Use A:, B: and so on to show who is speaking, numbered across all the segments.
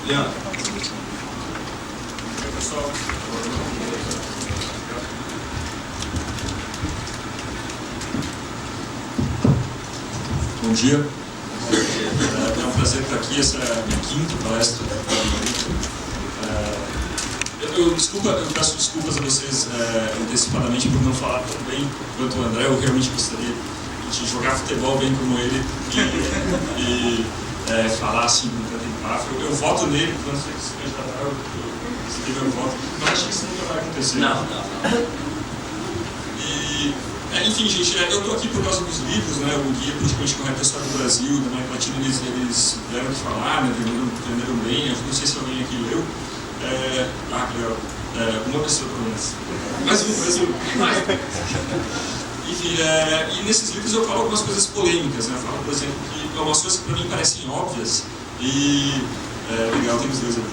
A: Leandro.
B: Pessoal, bom dia. É um prazer estar aqui, essa é a minha quinta palestra. Eu peço desculpas a vocês antecipadamente por não falar tão bem quanto o André. Eu realmente gostaria de jogar futebol bem como ele e falar assim com tanta empáfia. Eu voto nele, quando você se candidatar, eu escrevo meu voto. Mas acho que isso nunca vai acontecer.
A: Não.
B: Enfim, gente, eu estou aqui por causa dos livros, né? O Guia Politicamente Correto da História do Brasil, da América Latina, eles deram que falar, né? Venderam bem. Eu não sei se alguém aqui leu. Legal. Uma pessoa pelo menos. Mais um. Enfim, e nesses livros eu falo algumas coisas polêmicas, né? Eu falo, por exemplo, que algumas coisas que para mim parecem óbvias legal, tem os dois ali.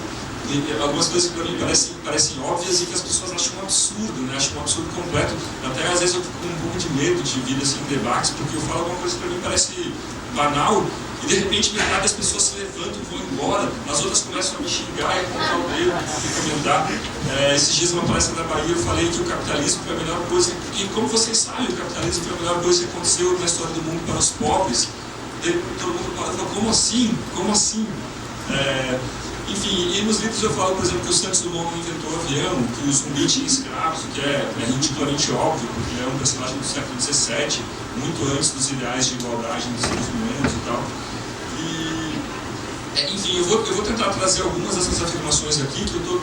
B: Algumas coisas que para mim parecem óbvias e que as pessoas acham um absurdo, né? Acham um absurdo completo. Até às vezes eu fico com um pouco de medo de vir assim, em debates, porque eu falo alguma coisa que para mim parece banal e de repente metade das pessoas se levantam e vão embora, as outras começam a me xingar e apontar o dedo e comentar. Esses dias, numa palestra da Bahia, eu falei que o capitalismo foi a melhor coisa, e como vocês sabem, o capitalismo foi a melhor coisa que aconteceu na história do mundo para os pobres. E todo mundo falou, como assim? Como assim? Enfim, e nos livros eu falo, por exemplo, que o Santos Dumont inventou o avião, que o zumbi tinha escravos, o que é ridiculamente óbvio, porque ele é um personagem do século XVII, muito antes dos ideais de igualdade dos seres humanos e tal. Enfim, eu vou tentar trazer algumas dessas afirmações aqui que eu estou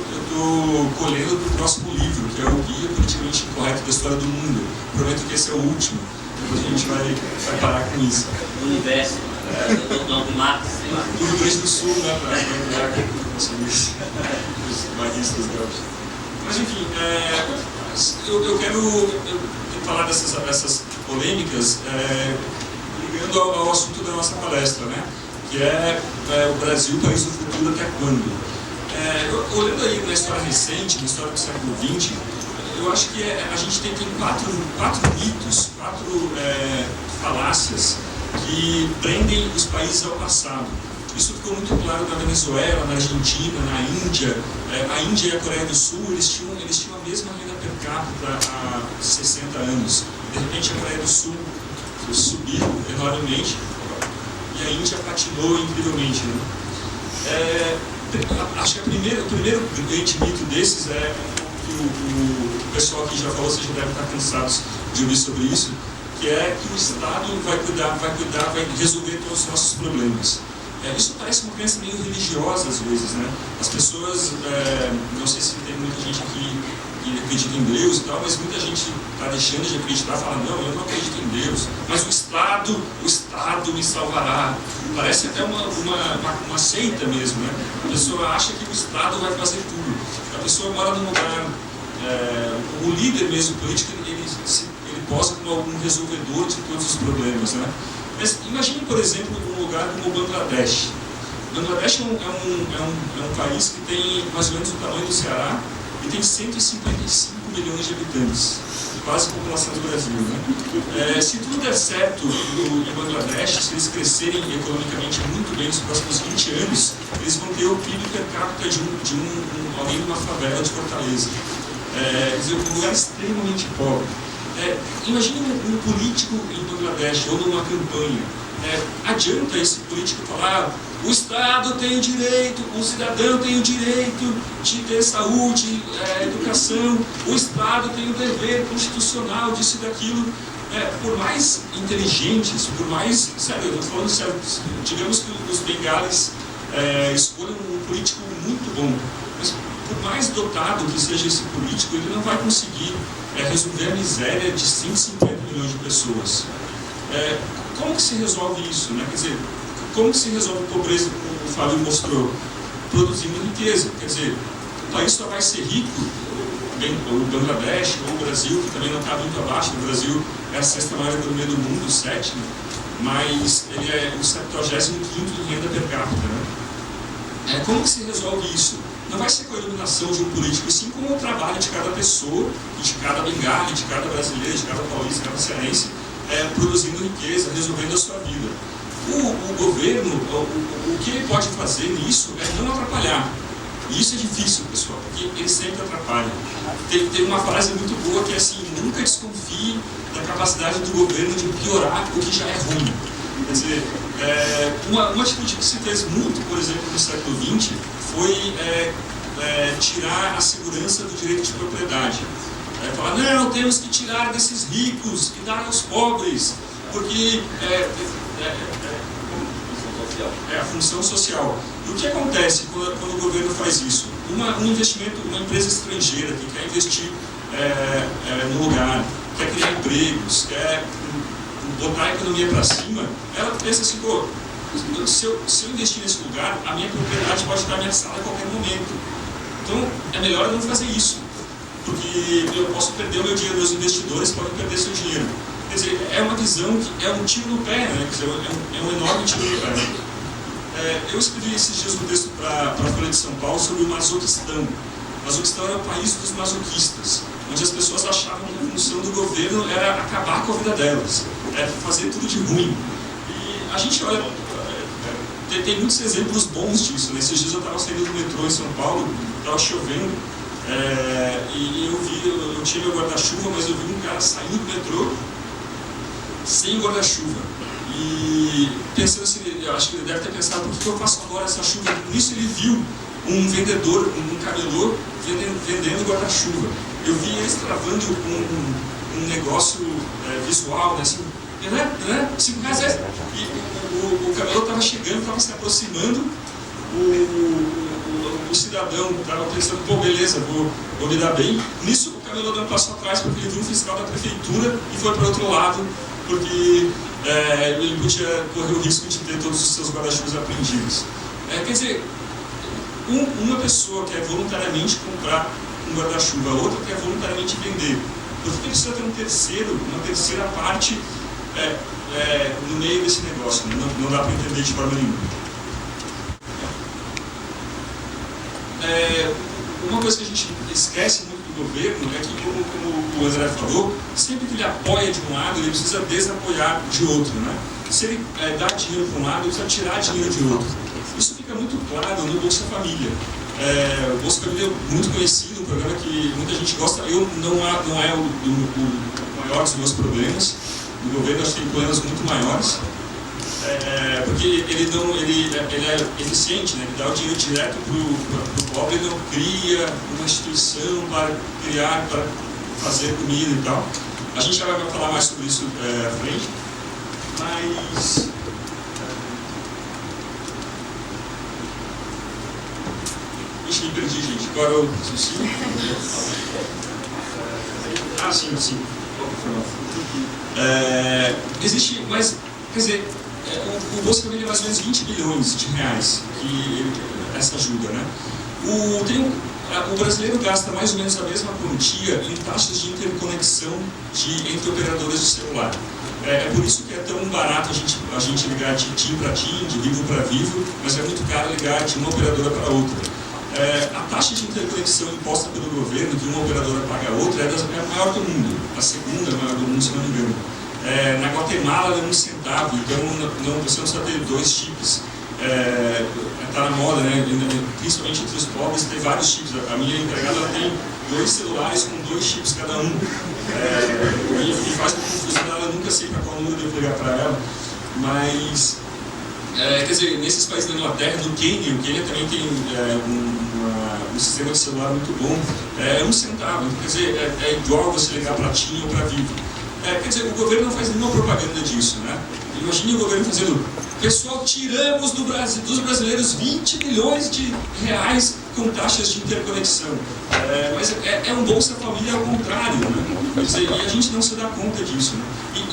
B: colhendo para o próximo livro, que é o Guia Politicamente Correto da História do Mundo. Prometo que esse é o último, depois a gente vai parar com isso.
A: O universo. Do Marx, sei lá.
B: Do Rio Grande do Sul, né? Para os bairristas gaúchos. Mas enfim, eu quero falar dessas polêmicas ligando ao assunto da nossa palestra, né? Que é o Brasil, país do futuro até quando? Olhando aí na história recente, na história do século XX, eu acho que a gente tem quatro mitos, quatro falácias que prendem os países ao passado. Isso ficou muito claro na Venezuela, na Argentina, na Índia. A Índia e a Coreia do Sul, eles tinham a mesma renda per capita há 60 anos. De repente, a Coreia do Sul subiu enormemente e a Índia patinou incrivelmente. Né? Acho que o primeiro grande mito desses é que o pessoal aqui já falou, vocês já devem estar cansados de ouvir sobre isso, que é que o Estado vai resolver todos os nossos problemas. Isso parece uma crença meio religiosa às vezes, né? As pessoas, não sei se tem muita gente aqui que acredita em Deus e tal, mas muita gente está deixando de acreditar, fala, não, eu não acredito em Deus, mas o Estado me salvará. Parece até uma seita mesmo, né? A pessoa acha que o Estado vai fazer tudo. A pessoa mora num lugar, o líder mesmo político, ele posa como algum resolvedor de todos os problemas, né? Mas imagine, por exemplo, um lugar como o Bangladesh. Bangladesh é um país que tem mais ou menos o tamanho do Ceará e tem 155 milhões de habitantes, quase a população do Brasil, né? Se tudo der certo em Bangladesh, se eles crescerem economicamente muito bem nos próximos 20 anos, eles vão ter o PIB per capita de alguém numa favela de Fortaleza. Quer dizer, um lugar extremamente pobre. Imagine um político em Bangladesh ou numa campanha. Adianta esse político falar: o Estado tem o direito, o cidadão tem o direito de ter saúde, educação, o Estado tem o dever constitucional disso e daquilo. Por mais inteligentes, por mais. Sério, eu estou falando sério, digamos que os bengalis escolham um político muito bom, mas por mais dotado que seja esse político, ele não vai conseguir resolver a miséria de 150 milhões de pessoas. Como que se resolve isso, né? Quer dizer, como que se resolve a pobreza, como o Fábio mostrou? Produzindo riqueza. Quer dizer, o país só vai ser rico, o Bangladesh ou o Brasil, que também não está muito abaixo. O Brasil é a sexta maior economia do mundo, o sétimo, mas ele é o 75º em renda per capita, né? Como que se resolve isso? Não vai ser com a iluminação de um político, e sim com o trabalho de cada pessoa, de cada bengali, de cada brasileiro, de cada paulista, de cada cearense, produzindo riqueza, resolvendo a sua vida. O governo, o que ele pode fazer nisso é não atrapalhar. E isso é difícil, pessoal, porque ele sempre atrapalha. Tem uma frase muito boa que é assim: nunca desconfie da capacidade do governo de piorar o que já é ruim. Quer dizer, uma atitude que se fez muito, por exemplo, no século XX, foi tirar a segurança do direito de propriedade. Falar, não, temos que tirar desses ricos e dar aos pobres, porque a função social. E o que acontece quando o governo faz isso? Um investimento, uma empresa estrangeira que quer investir no lugar, quer criar empregos, quer botar a economia para cima, ela pensa assim, pô, se eu investir nesse lugar, a minha propriedade pode estar ameaçada a qualquer momento. Então, é melhor eu não fazer isso, porque eu posso perder o meu dinheiro, meus investidores podem perder seu dinheiro. Quer dizer, é uma visão que é um tiro no pé, né? Quer dizer, é um enorme tiro no pé. Eu escrevi esses dias um texto para a Folha de São Paulo sobre o Mazoquistão. O Mazoquistão era o país dos masoquistas, onde as pessoas achavam que a função do governo era acabar com a vida delas, fazer tudo de ruim. E a gente olha, tem muitos exemplos bons disso. Nesses dias eu estava saindo do metrô em São Paulo, estava chovendo, e eu tinha meu guarda-chuva, mas eu vi um cara saindo do metrô sem guarda-chuva. E pensando assim, eu acho que ele deve ter pensado, por que eu faço agora essa chuva? Nisso ele viu um vendedor, um camelô, vendendo guarda-chuva. Eu vi eles travando um negócio visual, né, assim, né? 5 reais. E o camelô estava chegando, estava se aproximando, o cidadão estava pensando, pô, beleza, vou me dar bem. Nisso o camelô deu um passo atrás, porque ele viu um fiscal da prefeitura e foi para o outro lado, porque ele podia correr o risco de ter todos os seus guarda-chuvas apreendidos. Quer dizer, uma pessoa quer voluntariamente comprar um guarda-chuva, a outra quer voluntariamente vender. Por que precisa ter uma terceira parte no meio desse negócio? Não dá para entender de forma nenhuma. Uma coisa que a gente esquece muito do governo é que, como o André falou, sempre que ele apoia de um lado, ele precisa desapoiar de outro, né? Se ele dá dinheiro para um lado, ele precisa tirar dinheiro de outro. Isso fica muito claro no Bolsa Família. O Bolsa Família é muito conhecido, um programa que muita gente gosta. Não é o maior dos meus problemas. O governo acho que tem problemas muito maiores. Porque ele é eficiente, né? Ele dá o dinheiro direto para o pobre, ele não cria uma instituição para fazer comida e tal. A gente já vai falar mais sobre isso à frente, mas Ixi, me perdi, gente. Agora eu raciocínio. Sim. Existe, mas, quer dizer, o Bolsa Família é mais ou menos 20 bilhões de reais essa ajuda, né? O brasileiro gasta mais ou menos a mesma quantia em taxas de interconexão entre operadoras de celular. Por isso que é tão barato a gente ligar de TIM para TIM, de Vivo para Vivo, mas é muito caro ligar de uma operadora para outra. A taxa de interconexão imposta pelo governo, que uma operadora paga a outra, é a maior do mundo, a segunda maior do mundo, se não me engano. Na Guatemala é 1 centavo, então você não precisa ter 2 chips. Está na moda, né? Principalmente entre os pobres, tem vários chips. A minha empregada tem 2 celulares com 2 chips cada um. E faz uma confusão, ela nunca sei para qual número eu devo ligar para ela. Mas, quer dizer, nesses países da Inglaterra, no Quênia, o Quênia também tem um sistema de celular muito bom. É 1 centavo, quer dizer, é igual você ligar para TIM ou para Vivo. Quer dizer, o governo não faz nenhuma propaganda disso, né? Imagine o governo fazendo: pessoal, tiramos dos brasileiros 20 bilhões de reais com taxas de interconexão. Mas é um Bolsa Família ao contrário, né? Quer dizer, e a gente não se dá conta disso, né?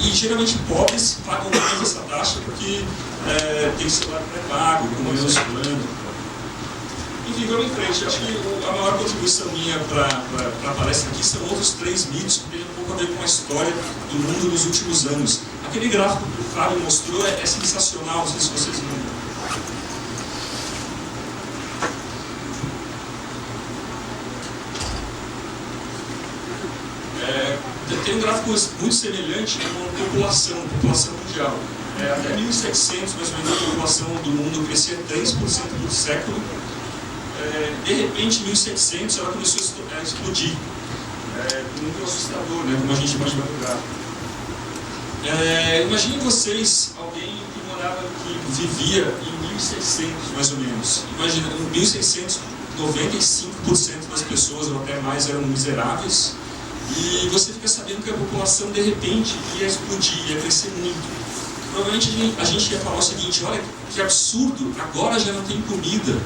B: E geralmente pobres pagam mais essa taxa porque tem celular pré-pago, com menos plano. Enfim, vamos em frente. Acho que a maior contribuição minha para a palestra aqui são outros 3 mitos que têm um pouco a ver com a história do mundo nos últimos anos. Aquele gráfico que o Fábio mostrou é sensacional, não sei se vocês lembram. Tem um gráfico muito semelhante com a população mundial. até 1700, mais ou menos, a população do mundo crescia 3% por século. De repente, em 1700, ela começou a explodir. Muito assustador, né? Como a gente imagina no gráfico. Imaginem vocês, alguém que vivia em 1600, mais ou menos. Imagina, em 1600, 95% das pessoas, ou até mais, eram miseráveis. E você fica sabendo que a população, de repente, ia explodir, ia crescer muito. Provavelmente a gente ia falar o seguinte: olha que absurdo, agora já não tem comida.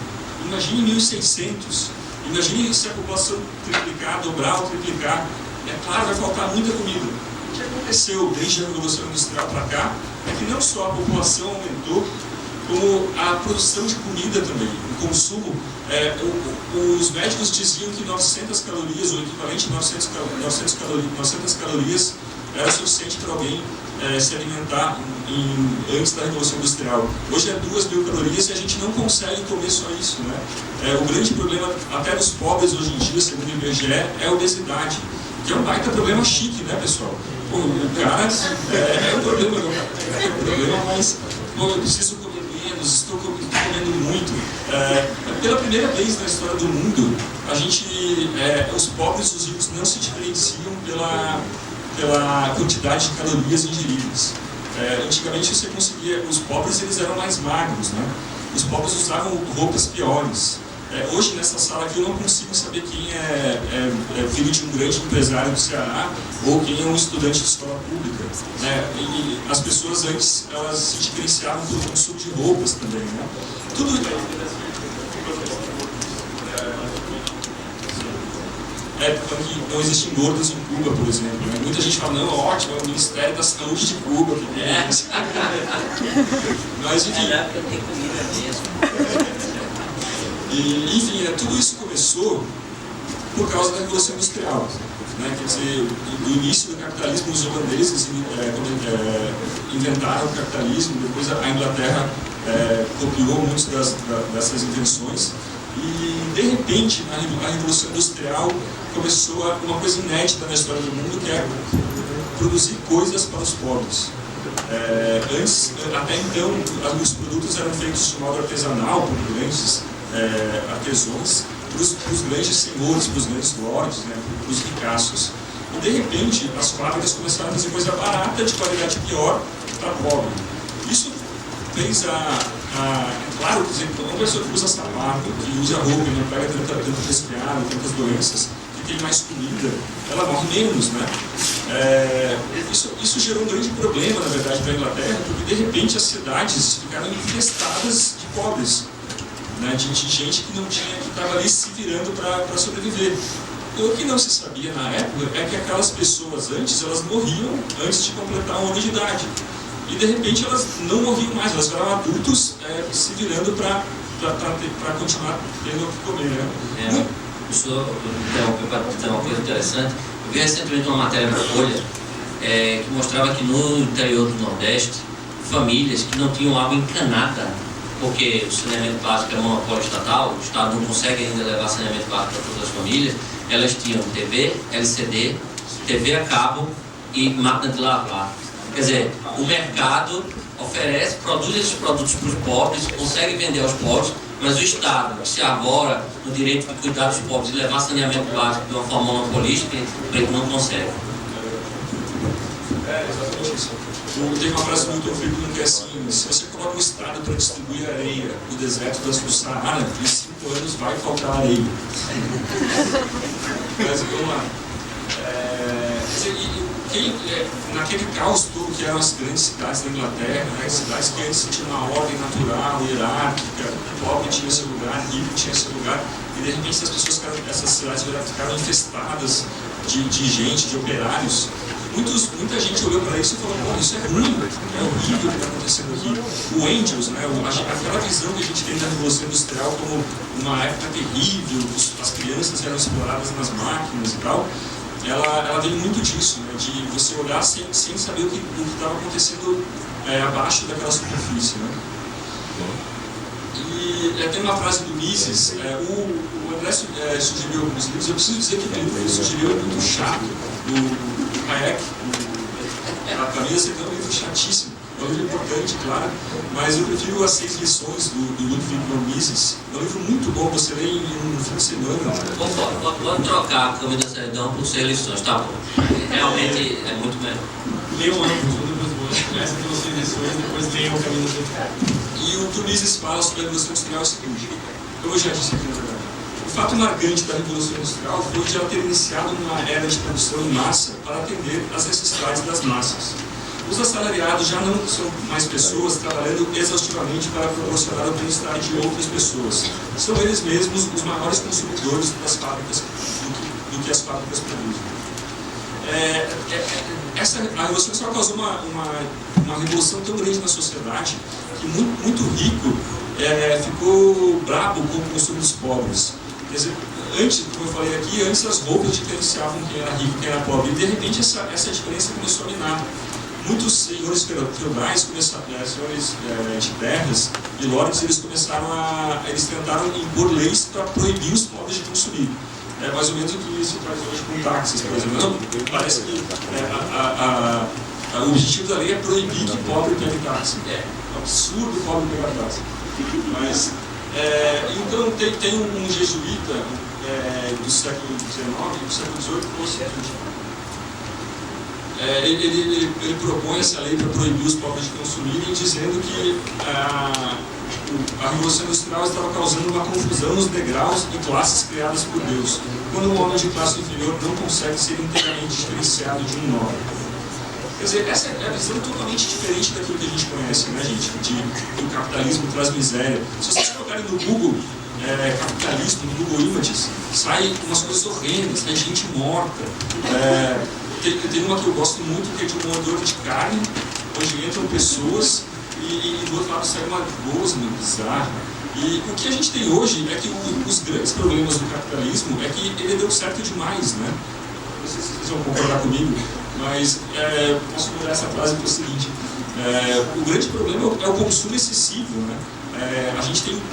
B: Imagine 1600, imagine se a população triplicar, dobrar ou triplicar. É claro, vai faltar muita comida. O que aconteceu desde a Revolução Industrial para cá é que não só a população aumentou, como a produção de comida também, o consumo. Os médicos diziam que 900 calorias, ou equivalente a 900 calorias, era suficiente para alguém se alimentar antes da Revolução Industrial. Hoje é 2.000 calorias e a gente não consegue comer só isso, né? O grande problema, até nos pobres hoje em dia, segundo o IBGE, é a obesidade, que é um baita problema chique, né, pessoal? Pô, o cara é um problema, mas eu preciso comer menos, estou comendo muito. Pela primeira vez na história do mundo, os pobres e os ricos não se diferenciam pela quantidade de calorias ingeridas. Antigamente você conseguia, os pobres eles eram mais magros, né? Os pobres usavam roupas piores. Hoje nessa sala aqui eu não consigo saber quem é filho de um grande empresário do Ceará ou quem é um estudante de escola pública, né? E as pessoas antes elas se diferenciavam pelo consumo de roupas também, né? Tudo falando que não existem gordos em Cuba, por exemplo, né? Muita gente fala, não, ótimo, é o Ministério da Saúde de Cuba. Mas enfim.
A: Tem comida mesmo.
B: Enfim, tudo isso começou por causa da Revolução Industrial, né? Quer dizer, do início do capitalismo, os holandeses inventaram o capitalismo, depois a Inglaterra copiou muitas dessas invenções. E, de repente, a Revolução Industrial começou uma coisa inédita na história do mundo, que é produzir coisas para os pobres. Até então, os produtos eram feitos de modo artesanal, por grandes artesãos, para os grandes senhores, para os grandes lords, né, para os ricaços. E, de repente, as fábricas começaram a fazer coisa barata, de qualidade pior, para pobre. Isso fez claro, por exemplo, uma pessoa que usa sapato, que usa roupa, não pega tanto resfriado, tantas doenças, que tem mais comida, ela morre menos, né? Isso gerou um grande problema, na verdade, para a Inglaterra, porque de repente as cidades ficaram infestadas de pobres, né? De gente que estava ali se virando para sobreviver. O que não se sabia na época é que aquelas pessoas elas morriam antes de completar um ano de idade. E de repente elas não morriam mais, elas eram adultos se virando para continuar tendo o que comer, né?
A: Deixa eu interromper para dizer uma coisa interessante. Eu vi recentemente uma matéria na Folha que mostrava que no interior do Nordeste, famílias que não tinham água encanada, porque o saneamento básico é monopólio estatal, o Estado não consegue ainda levar saneamento básico para todas as famílias, elas tinham TV, LCD, TV a cabo e máquina de lavar. Quer dizer, o mercado produz esses produtos para os pobres, consegue vender aos pobres, mas o Estado, que se arvora no direito de cuidar dos pobres e levar saneamento básico de uma forma monopolística, ele não consegue.
B: Exatamente isso. Tem uma frase muito horrível que é assim: se você coloca o Estado para distribuir areia no deserto do Saara, em 5 anos vai faltar areia. Mas vamos lá. Naquele caos todo que eram as grandes cidades da Inglaterra, né, cidades que antes tinham uma ordem natural, hierárquica, pobre tinha seu lugar, rico tinha seu lugar, e de repente essas cidades ficaram infestadas de gente, de operários. Muita gente olhou para isso e falou, pô, isso é ruim, é horrível o que está acontecendo aqui. O Engels, né, aquela visão que a gente tem da Revolução Industrial como uma época terrível, as crianças eram exploradas nas máquinas e tal, ela vem muito disso, né, de você olhar sem saber o que estava acontecendo abaixo daquela superfície, né. E tem uma frase do Mises, o André sugeriu alguns livros, eu preciso dizer que o livro que ele sugeriu é muito chato, do Hayek, para mim esse é um livro chatíssimo. É um livro importante, claro, mas eu prefiro As 6 Lições, do Ludwig von Mises. É um livro muito bom, você lê em um fim de semana.
A: Vamos trocar a Caminho da Servidão por 6 Lições, tá bom. Realmente é muito melhor.
C: Leia um ano, depois começa pelas 6 lições, depois leia o Caminho da Servidão.
B: E o que o Mises fala sobre a Revolução Industrial é o seguinte, eu já disse aqui na verdade. O fato marcante da Revolução Industrial foi de ela ter iniciado uma era de produção em massa para atender às necessidades das massas. Os assalariados já não são mais pessoas trabalhando exaustivamente para proporcionar o bem-estar de outras pessoas. São eles mesmos os maiores consumidores das fábricas, do que as fábricas produzem. A Revolução Industrial causou uma revolução tão grande na sociedade que muito rico ficou brabo com o consumo dos pobres. Quer dizer, antes, como eu falei aqui, antes as roupas diferenciavam quem era rico e quem era pobre. E de repente essa diferença começou a minar. Muitos senhores feudais, senhores de terras e lords, eles tentaram impor leis para proibir os pobres de consumir. É mais ou menos o que se faz hoje com táxis, por exemplo. Parece que o objetivo da lei é proibir que pobre pegue táxi. É absurdo o pobre pegar táxi. Mas, então tem um jesuíta do século XIX, do século XVIII, que falou o seguinte: ele propõe essa lei para proibir os pobres de consumirem, dizendo que a Revolução Industrial estava causando uma confusão nos degraus e classes criadas por Deus, quando um homem de classe inferior não consegue ser inteiramente diferenciado de um nobre. Quer dizer, essa é a visão totalmente diferente daquilo que a gente conhece, né, gente? Que o capitalismo traz miséria. Se vocês colocarem no Google capitalismo, no Google Images, sai umas coisas horrendas, sai gente morta. Tem uma que eu gosto muito, que é de um moedor de carne, onde entram pessoas e do outro lado sai uma gosma bizarra. E o que a gente tem hoje é que os grandes problemas do capitalismo é que ele deu certo demais, né? Não sei se vocês vão concordar comigo, mas posso mudar essa frase para o seguinte: o grande problema é o consumo excessivo, né?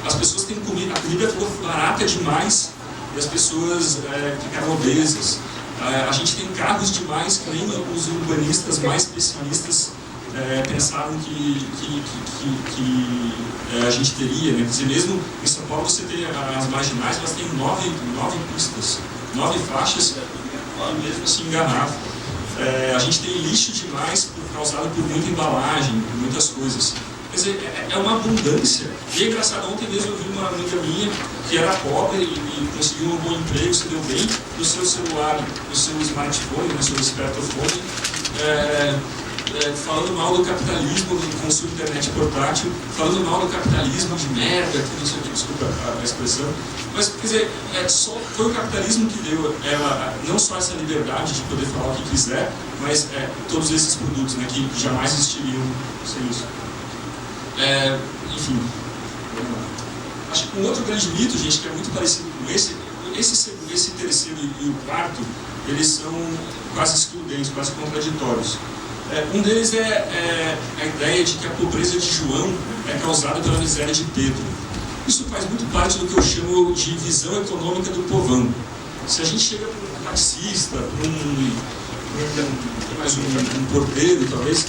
B: As pessoas têm comida, a comida ficou barata demais e as pessoas ficaram obesas. A gente tem carros demais que nem os urbanistas mais pessimistas pensaram que a gente teria, né? Quer dizer, mesmo em São Paulo você tem as marginais, elas têm 9 pistas, 9 faixas, e mesmo assim engarrafa. A gente tem lixo demais causado por muita embalagem, por muitas coisas. Quer dizer, é uma abundância. E é engraçado, ontem mesmo eu vi uma amiga minha que era pobre e conseguiu um bom emprego, se deu bem, no seu celular, no seu smartphone, no seu smartphone, falando mal do capitalismo, do consumo de internet portátil, falando mal do capitalismo de merda, que não sei o que, desculpa a expressão. Mas, quer dizer, só foi o capitalismo que deu ela não só essa liberdade de poder falar o que quiser, mas todos esses produtos, né, que jamais existiriam sem isso. Enfim, acho que um outro grande mito, gente, que é muito parecido com esse terceiro e o quarto, eles são quase excludentes, quase contraditórios. Um deles é a ideia de que a pobreza de João é causada pela miséria de Pedro. Isso faz muito parte do que eu chamo de visão econômica do povão. Se a gente chega para um taxista, para um porteiro, talvez,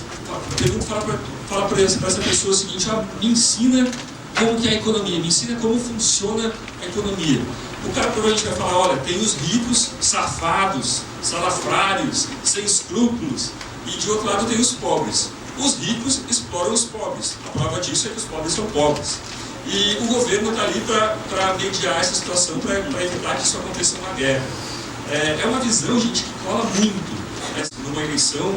B: fala para essa pessoa o seguinte: me ensina como que é a economia, me ensina como funciona a economia. O cara provavelmente vai falar: olha, tem os ricos, safados, salafrários, sem escrúpulos, e de outro lado tem os pobres. Os ricos exploram os pobres. A prova disso é que os pobres são pobres. E o governo está ali para mediar essa situação, para evitar que isso aconteça numa guerra. É uma visão, gente, que cola muito. Numa eleição,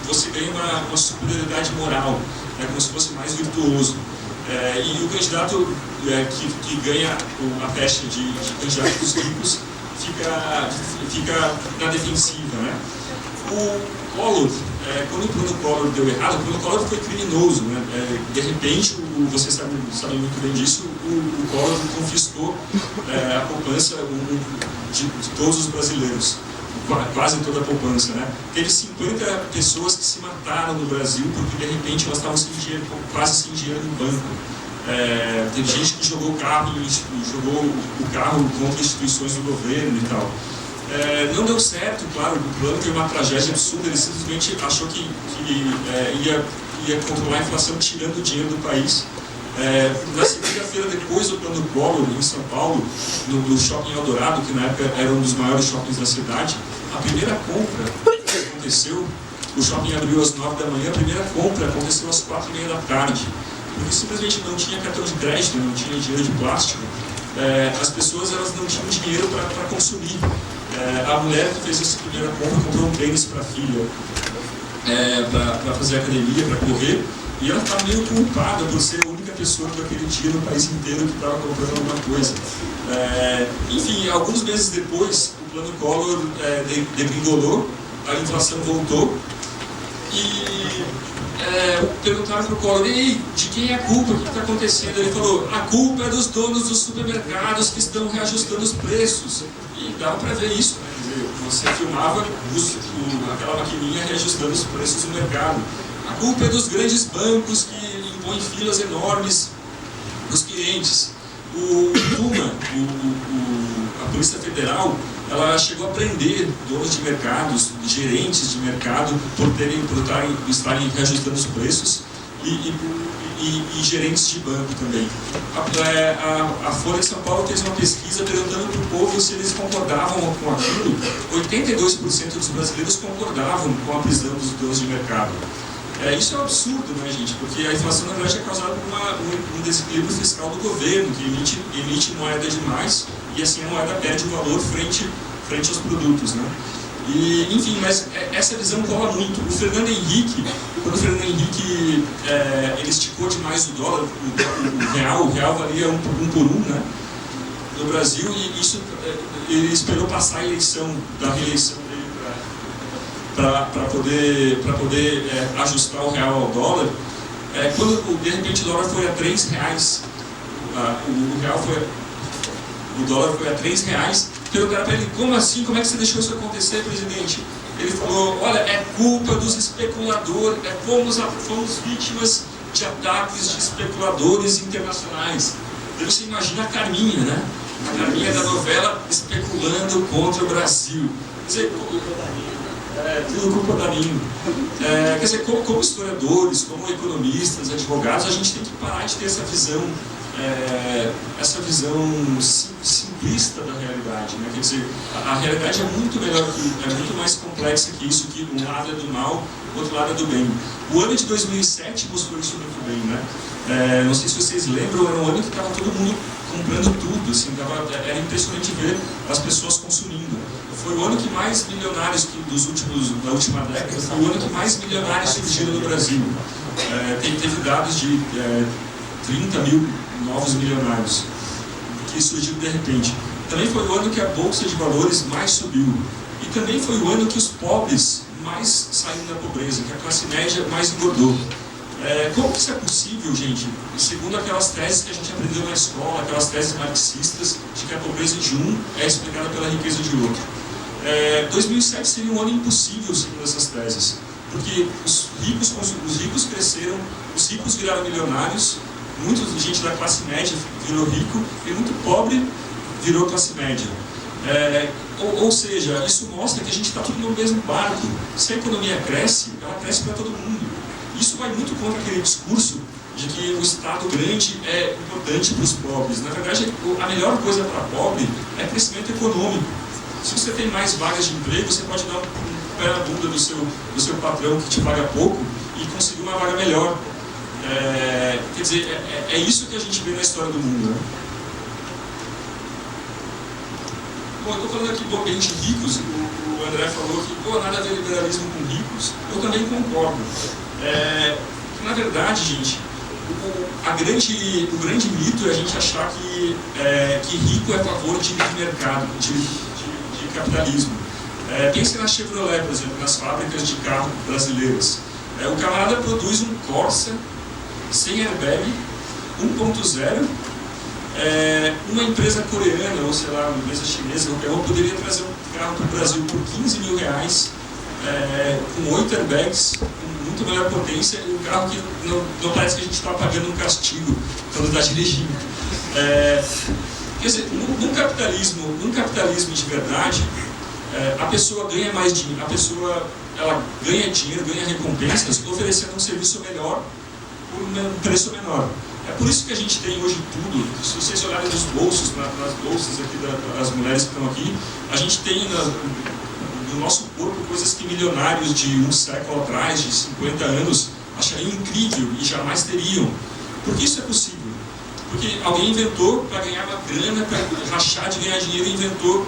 B: você ganha uma superioridade moral, como se fosse mais virtuoso. E o candidato que ganha a pecha de candidato dos ricos fica na defensiva, né? O Collor, quando o plano Collor deu errado, o plano Collor foi criminoso, né? De repente, vocês sabem muito bem disso, o Collor confiscou a poupança de todos os brasileiros, quase toda a poupança, né? Teve 50 pessoas que se mataram no Brasil porque de repente elas estavam sem dinheiro, quase sem dinheiro no banco. Teve gente que jogou o carro contra instituições do governo e tal. Não deu certo, claro, o plano foi uma tragédia absurda. Ele simplesmente achou que ia queria controlar a inflação tirando o dinheiro do país. Na segunda-feira depois do plano Collor, em São Paulo, no Shopping Eldorado, que na época era um dos maiores shoppings da cidade, a primeira compra que aconteceu, o shopping abriu às 9 da manhã, a primeira compra aconteceu às 4h30 da tarde, porque simplesmente não tinha cartão de crédito, não tinha dinheiro de plástico, as pessoas elas não tinham dinheiro para consumir. A mulher que fez essa primeira compra comprou um tênis para a filha, para fazer academia, para correr, e ela está meio culpada por ser a única pessoa daquele dia no país inteiro que estava comprando alguma coisa. Enfim, alguns meses depois, o plano Collor degringolou, a inflação voltou, e perguntaram para o Collor: ei, de quem é a culpa? O que está acontecendo? Ele falou: a culpa é dos donos dos supermercados que estão reajustando os preços. E dava para ver isso, né? Quer dizer, você filmava aquela maquininha reajustando os preços no mercado. A culpa é dos grandes bancos que impõem filas enormes dos clientes. O Tuma, a Polícia Federal, ela chegou a prender donos de mercados, gerentes de mercado, por estarem reajustando os preços, e gerentes de banco também. A Folha de São Paulo fez uma pesquisa perguntando para o povo se eles concordavam com aquilo. 82% dos brasileiros concordavam com a prisão dos donos de mercado. Isso é um absurdo, né, gente? Porque a inflação, na verdade, é causada por um desequilíbrio fiscal do governo, que emite moeda demais, e assim a moeda perde o valor frente aos produtos, né? E, enfim, mas essa visão cola muito. O Fernando Henrique, quando o Fernando Henrique ele esticou demais o dólar, o real valia um por um, né, no Brasil, e isso ele esperou passar a reeleição dele para poder ajustar o real ao dólar. Quando de repente o dólar foi a R$3, o dólar foi a R$3, perguntaram para ele: como assim? Como é que você deixou isso acontecer, presidente? Ele falou: olha, é culpa dos especuladores, fomos vítimas de ataques de especuladores internacionais. Então você imagina a Carminha, né? A Carminha da novela especulando contra o Brasil. Quer dizer, tudo culpa da mim. Quer dizer, como historiadores, como economistas, advogados, a gente tem que parar de ter essa visão simplista da realidade, né? Quer dizer, a realidade é muito muito mais complexa que isso, que um lado é do mal, o outro lado é do bem. O ano de 2007 mostrou isso muito bem, né? Não sei se vocês lembram, era um ano que estava todo mundo comprando tudo, assim, era impressionante ver as pessoas consumindo. Foi o ano que mais milionários da última década, foi o ano que mais milionários surgiram no Brasil. Teve dados de 30 mil novos milionários que surgiram de repente. Também foi o ano que a Bolsa de Valores mais subiu. E também foi o ano que os pobres mais saíram da pobreza, que a classe média mais engordou. Como que isso é possível, gente? Segundo aquelas teses que a gente aprendeu na escola, aquelas teses marxistas, de que a pobreza de um é explicada pela riqueza de outro. 2007 seria um ano impossível, segundo essas teses, porque os ricos cresceram, os ricos viraram milionários, muita gente da classe média virou rico e muito pobre virou classe média. Ou seja, isso mostra que a gente está tudo no mesmo barco. Se a economia cresce, ela cresce para todo mundo. Isso vai muito contra aquele discurso de que o Estado grande é importante para os pobres. Na verdade, a melhor coisa para pobre é crescimento econômico. Se você tem mais vagas de emprego, você pode dar um pé na bunda do seu patrão que te paga pouco e conseguir uma vaga melhor. Quer dizer, é isso que a gente vê na história do mundo, né? Bom, eu estou falando aqui bem de ricos. O André falou que nada a ver liberalismo com ricos. Eu também concordo. Que, na verdade, gente, o grande mito é a gente achar que rico é a favor de mercado, de capitalismo. Pense na Chevrolet, por exemplo, nas fábricas de carro brasileiras. O camarada produz um Corsa sem airbag, 1.0. Uma empresa coreana, ou sei lá, uma empresa chinesa, qualquer uma, poderia trazer um carro para o Brasil por R$15 mil, com 8 airbags, com muito melhor potência, e um carro que não parece que a gente está pagando um castigo quando está dirigindo. Quer dizer, num capitalismo de verdade, a pessoa ganha mais dinheiro, a pessoa ela ganha dinheiro, ganha recompensas, oferecendo um serviço melhor por um preço menor. É por isso que a gente tem hoje tudo. Se vocês olharem nos bolsos, nas bolsas aqui das mulheres que estão aqui, a gente tem no nosso corpo coisas que milionários de um século atrás, de 50 anos, achariam incrível e jamais teriam. Por que isso é possível? Porque alguém inventou para ganhar uma grana, para rachar de ganhar dinheiro, inventou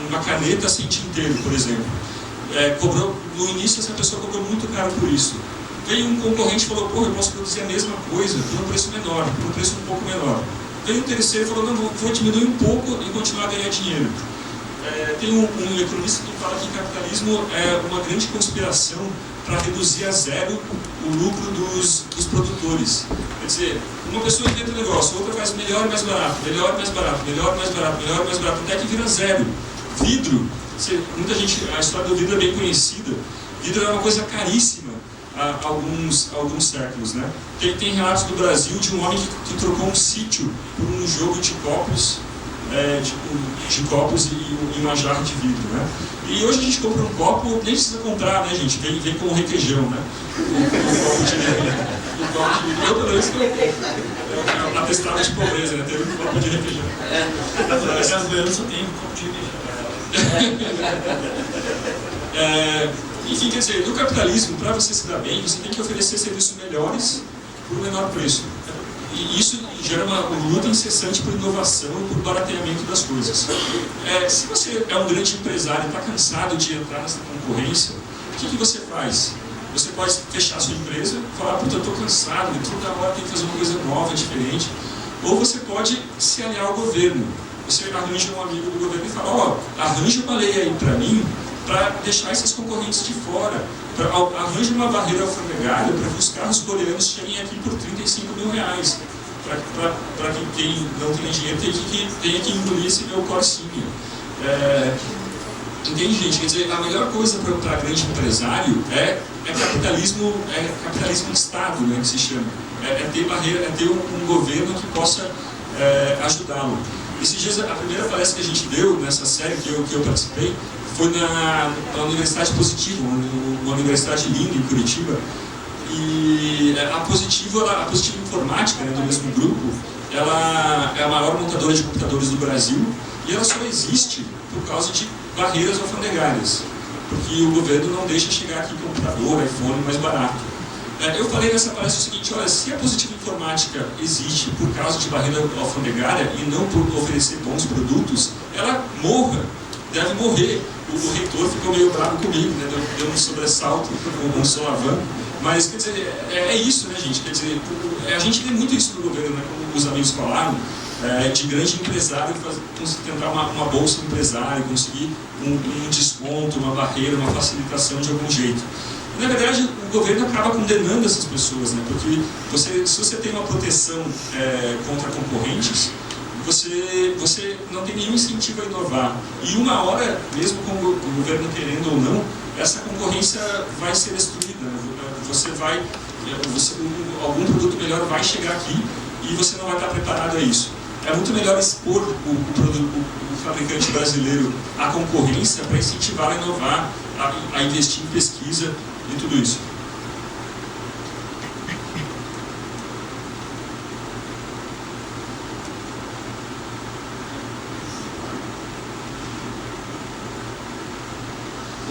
B: uma caneta sem tinteiro, por exemplo. No início essa pessoa cobrou muito caro por isso. Veio um concorrente e falou, pô, eu posso produzir a mesma coisa por um preço menor, por um preço um pouco menor. Veio um terceiro e falou, não, vou diminuir um pouco e continuar a ganhar dinheiro. Tem um economista que fala que o capitalismo é uma grande conspiração para reduzir a zero o lucro dos produtores. Quer dizer, uma pessoa inventa um negócio, outra faz melhor e mais barato, melhor e mais barato, melhor e mais barato, melhor e mais barato, até que vira zero. Vidro, muita gente, a história do vidro é bem conhecida. Vidro é uma coisa caríssima há alguns séculos, né? Tem relatos do Brasil de um homem que trocou um sítio por um jogo de copos, de copos e uma jarra de vidro, né? E hoje a gente compra um copo, nem precisa comprar, né, gente? Vem com requeijão, né? Um copo de vidro. Eu, pelo menos, é atestado de pobreza, né? Teve um copo de requeijão.
C: As brasileiras só tem um copo de requeijão.
B: Enfim, quer dizer, no capitalismo, para você se dar bem, você tem que oferecer serviços melhores por um menor preço. E isso gera uma luta incessante por inovação e por barateamento das coisas. Se você é um grande empresário e está cansado de entrar nessa concorrência, o que você faz? Você pode fechar a sua empresa e falar, puta, eu estou cansado, toda hora tem que fazer uma coisa nova, diferente. Ou você pode se aliar ao governo. Você arranja um amigo do governo e fala, arranja uma lei aí para mim, para deixar esses concorrentes de fora. Arranja uma barreira alfandegária para que os carros coreanos cheguem aqui por R$35 mil. Para quem não tem dinheiro tenha que engolir esse meu corsinho. Entende, gente? Quer dizer, a melhor coisa para grande empresário é capitalismo de Estado, né, que se chama. É ter barreira, é ter um governo que possa ajudá-lo. Esses dias, a primeira palestra que a gente deu nessa série que eu participei foi na Universidade Positivo, uma universidade linda em Curitiba. E a Positivo Informática, né, do mesmo grupo, ela é a maior montadora de computadores do Brasil e ela só existe por causa de barreiras alfandegárias, porque o governo não deixa chegar aqui computador, iPhone mais barato. Eu falei nessa palestra o seguinte, olha, se a Positivo Informática existe por causa de barreira alfandegária e não por oferecer bons produtos, ela deve morrer. O reitor ficou meio bravo comigo, né? Deu um sobressalto, um solavanco. Mas, quer dizer, é isso, né, gente? Quer dizer, a gente tem muito isso no governo, né? Como os amigos falaram, de grande empresário tentar uma bolsa empresária, conseguir um desconto, uma barreira, uma facilitação de algum jeito. Na verdade, o governo acaba condenando essas pessoas, né? Porque se você tem uma proteção contra concorrentes, você não tem nenhum incentivo a inovar. E uma hora, mesmo com o governo querendo ou não, essa concorrência vai ser destruída. Né? Algum produto melhor vai chegar aqui e você não vai estar preparado a isso. É muito melhor expor o fabricante brasileiro à concorrência para incentivar a inovar, a investir em pesquisa e tudo isso.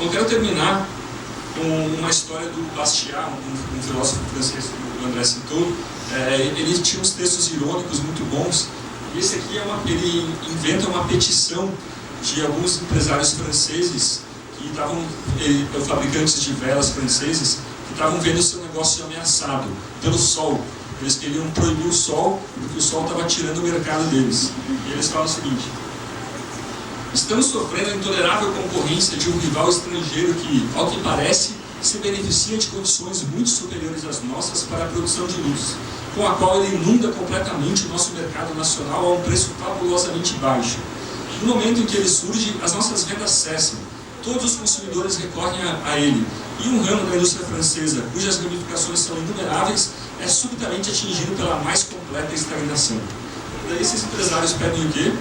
B: Eu quero terminar com uma história do Bastiat, um filósofo francês que o André citou. Ele tinha uns textos irônicos muito bons. E esse aqui ele inventa uma petição de alguns empresários franceses que estavam, fabricantes de velas franceses, que estavam vendo o seu negócio ameaçado pelo sol. Eles queriam proibir o sol, porque o sol estava tirando o mercado deles. E eles falam o seguinte: estamos sofrendo a intolerável concorrência de um rival estrangeiro que, ao que parece, se beneficia de condições muito superiores às nossas para a produção de luz, com a qual ele inunda completamente o nosso mercado nacional a um preço fabulosamente baixo. No momento em que ele surge, as nossas vendas cessam. Todos os consumidores recorrem a ele, e um ramo da indústria francesa, cujas ramificações são inumeráveis, é subitamente atingido pela mais completa estagnação. Daí esses empresários pedem o quê?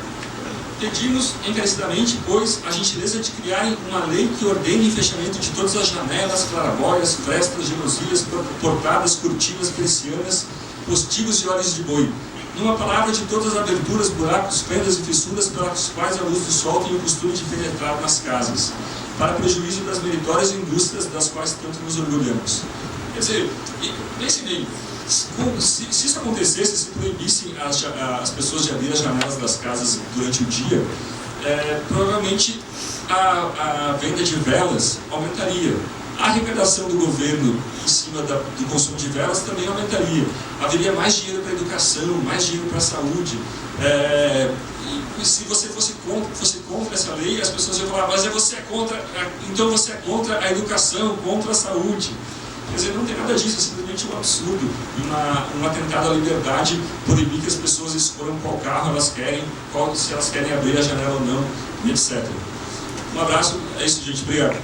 B: Pedimos encarecidamente, pois, a gentileza de criarem uma lei que ordene o fechamento de todas as janelas, clarabóias, frestas, gelosias, portadas, cortinas, persianas, postigos e olhos de boi. Numa palavra, de todas as aberturas, buracos, fendas e fissuras pelas quais a luz do sol tem o costume de penetrar nas casas, para prejuízo das meritórias indústrias das quais tanto nos orgulhamos. Quer dizer, pense bem, se isso acontecesse, se proibissem as pessoas de abrir as janelas das casas durante o dia, provavelmente a venda de velas aumentaria. A arrecadação do governo em cima do consumo de velas também aumentaria. Haveria mais dinheiro para a educação, mais dinheiro para a saúde. E se você fosse contra essa lei, as pessoas iam falar, mas então você é contra a educação, contra a saúde. Quer dizer, não tem nada disso, é simplesmente um absurdo, um atentado à liberdade, proibir que as pessoas escolham qual carro elas querem, se elas querem abrir a janela ou não, etc. Um abraço, é isso, gente, obrigado.